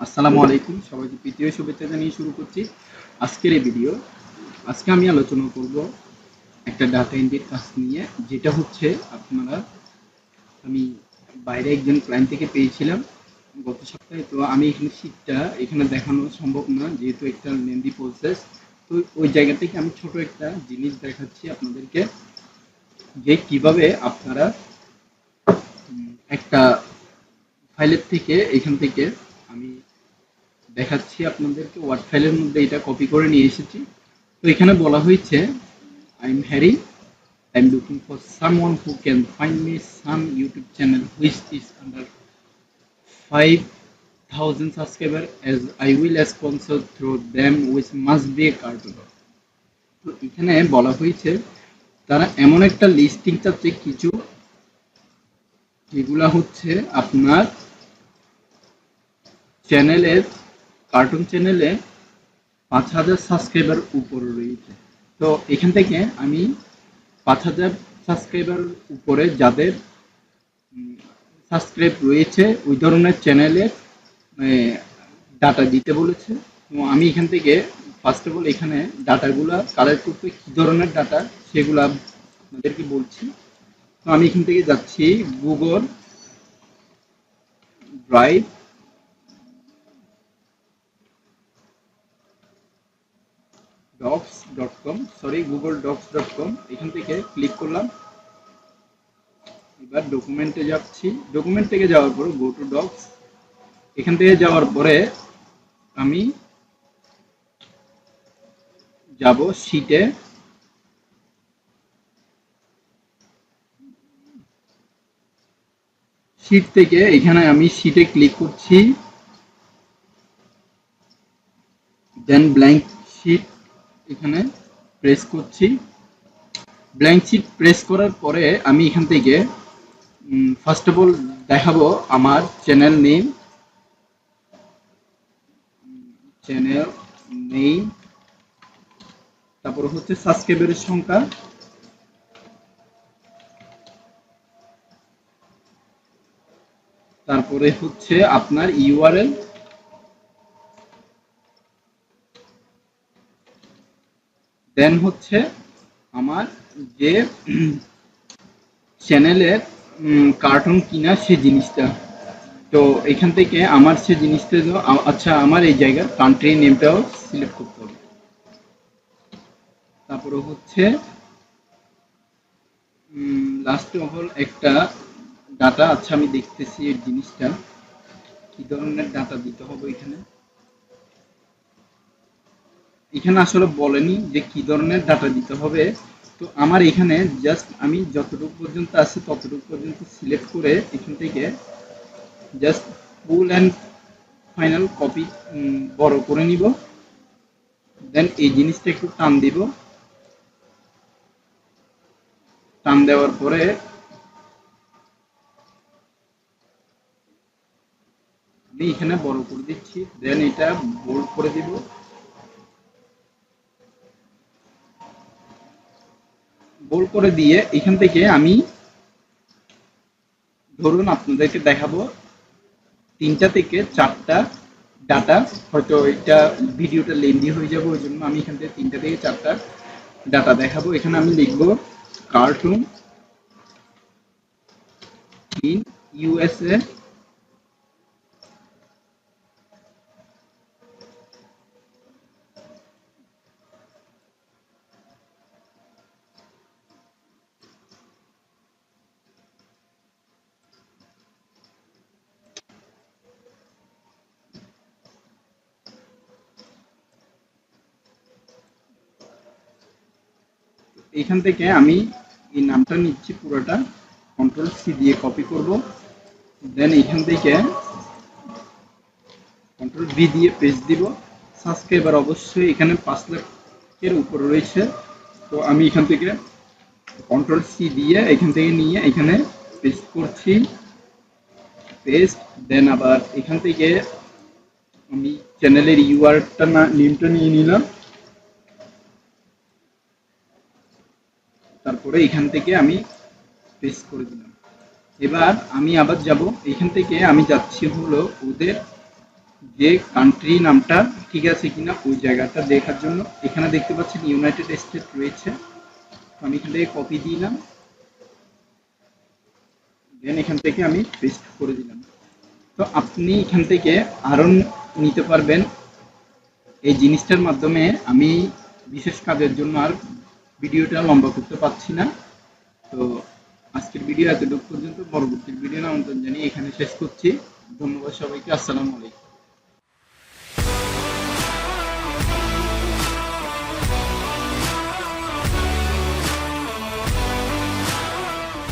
আসসালামু আলাইকুম, সবাইকে প্রীতি ও শুভেচ্ছা জানিয়ে শুরু করছি আজকের এই ভিডিও। আজকে আমি আলোচনা করব একটা ডাটা এন্ট্রির কাজ নিয়ে, যেটা হচ্ছে আমি বাইরে একজন ক্লায়েন্ট থেকে পেয়েছিলাম গত সপ্তাহে। তো আমি এখানে শীটটা এখানে দেখানো সম্ভব না, যেহেতু একটা লেন্দি প্রসেস। তো ওই জায়গা থেকে আমি ছোট একটা জিনিস দেখাচ্ছি আপনাদেরকে, যে কিভাবে আপনারা একটা ফাইলের থেকে এখান থেকে আমি দেখাচ্ছি আপনাদেরকে। ওয়ার্ড ফাইলের মধ্যে এটা কপি করে নিয়ে এসেছি। তো এখানে বলা হয়েছে, I am Harry, I am looking for someone who can find me some YouTube channel which is under 5,000 subscriber as I will sponsor through them which must be a cartoon. তো এখানে বলা হয়েছে তারা এমন একটা লিস্টিং চাচ্ছে কিছু, যেগুলা হচ্ছে আপনার চ্যানেলের, কার্টুন চ্যানেলে 5,000 সাবস্ক্রাইবার উপরে রয়েছে। তো এখান থেকে আমি 5,000 সাবস্ক্রাইবার উপরে যাদের সাবস্ক্রাইব রয়েছে ওই ধরনের চ্যানেলের ডাটা দিতে বলেছে। তো আমি এখান থেকে ফার্স্ট অফ অল এখানে ডাটাগুলো কালেক্ট করতে কী ধরনের ডাটা সেগুলো আপনাদেরকে বলছি। তো আমি এখান থেকে যাচ্ছি Google drive docs.com, sorry Google docs.com, এখান থেকে ক্লিক করলাম। এবার ডকুমেন্টে যাচ্ছি, ডকুমেন্ট থেকে যাওয়ার পর গো টু ডক্স, এখান থেকে যাওয়ার পরে আমি যাব শিটে। শিট থেকে এখানে আমি শিটে ক্লিক করছি, দেন ব্ল্যাঙ্ক শিট এখানে প্রেস করছি। ব্ল্যাঙ্ক শিট প্রেস করার পরে আমি এখান থেকে ফার্স্ট অফ অল দেখাবো আমার চ্যানেল নেম, তারপর হচ্ছে সাবস্ক্রাইবারের সংখ্যা, তারপরে হচ্ছে আপনার ইউআরএল, দেন হচ্ছে আমার যে চ্যানেলের কার্টুন কিনা সে জিনিসটা। তো এখান থেকে আমার সে জিনিসটা আচ্ছা, আমার এই জায়গার কান্ট্রি নেমটাও সিলেক্ট করতে হবে। তারপরে হচ্ছে লাস্ট অফ অল একটা ডাটা, আচ্ছা আমি দেখতেছি এই জিনিসটা কি ধরনের ডাটা দিতে হবে। এখানে এখানে আসলে বলেনি যে কি ধরনের ডাটা দিতে হবে। তো আমার এখানে জাস্ট আমি যতটুকু পর্যন্ত আছে ততটুকু পর্যন্ত সিলেক্ট করে এখান থেকে just full and final copy বড় করে নিব। দেন এই জিনিসটা একটু টান দিব, টান দেওয়ার পরে আমি এখানে বড় করে দিচ্ছি, দেন এটা বোল্ড করে দিব। বোল্ড করে দিয়ে এখান থেকে আমি ধরুন আপনাদেরকে দেখাবো 3টা থেকে 4টা ডাটা, হয়তো এটা ভিডিওটা লেন্দি হয়ে যাবে, ওই জন্য আমি এখান থেকে 3টা থেকে 4টা ডাটা দেখাবো। এখানে আমি লিখবো কার্টুন ইন ইউএসএ, এখান থেকে আমি এই নামটা নিচ্ছি পুরোটা, কন্ট্রোল সি দিয়ে কপি করব। দেন এখান থেকে কন্ট্রোল ভি দিয়ে পেস্ট দিব। সাবস্ক্রাইবার অবশ্যই এখানে 5 লাখের উপর রয়েছে। তো আমি এখান থেকে কন্ট্রোল সি দিয়ে এখান থেকে নিয়ে এখানে পেস্ট করছি, পেস্ট। দেন আবার এখান থেকে আমি চ্যানেলের ইউআরটা নেমটা নিয়ে নিলাম, তারপরে এখান থেকে আমি পেস্ট করে দিলাম। এবার আমি আবার যাব, এখান থেকে আমি যাচ্ছি হলো ওদের যে কান্ট্রি নামটা ঠিক আছে কিনা ওই জায়গাটা দেখার জন্য এখানে দেখতে পাচ্ছেন ইউনাইটেড স্টেট রয়েছে। তো আমি এখান থেকে কপি দিলাম, দেন এখান থেকে আমি পেস্ট করে দিলাম। তো আপনি এখান থেকে আরও নিতে পারবেন। এই জিনিসটার মাধ্যমে আমি বিশেষ কাজের জন্য আর ভিডিওটা লম্বা করতে পারছি না। তো আজকের ভিডিও এতটুকু পর্যন্ত, পরবর্তী ভিডিও আমন্ত্রণ জানিয়ে এখানে শেষ করছি। ধন্যবাদ সবাইকে, আসসালামু আলাইকুম।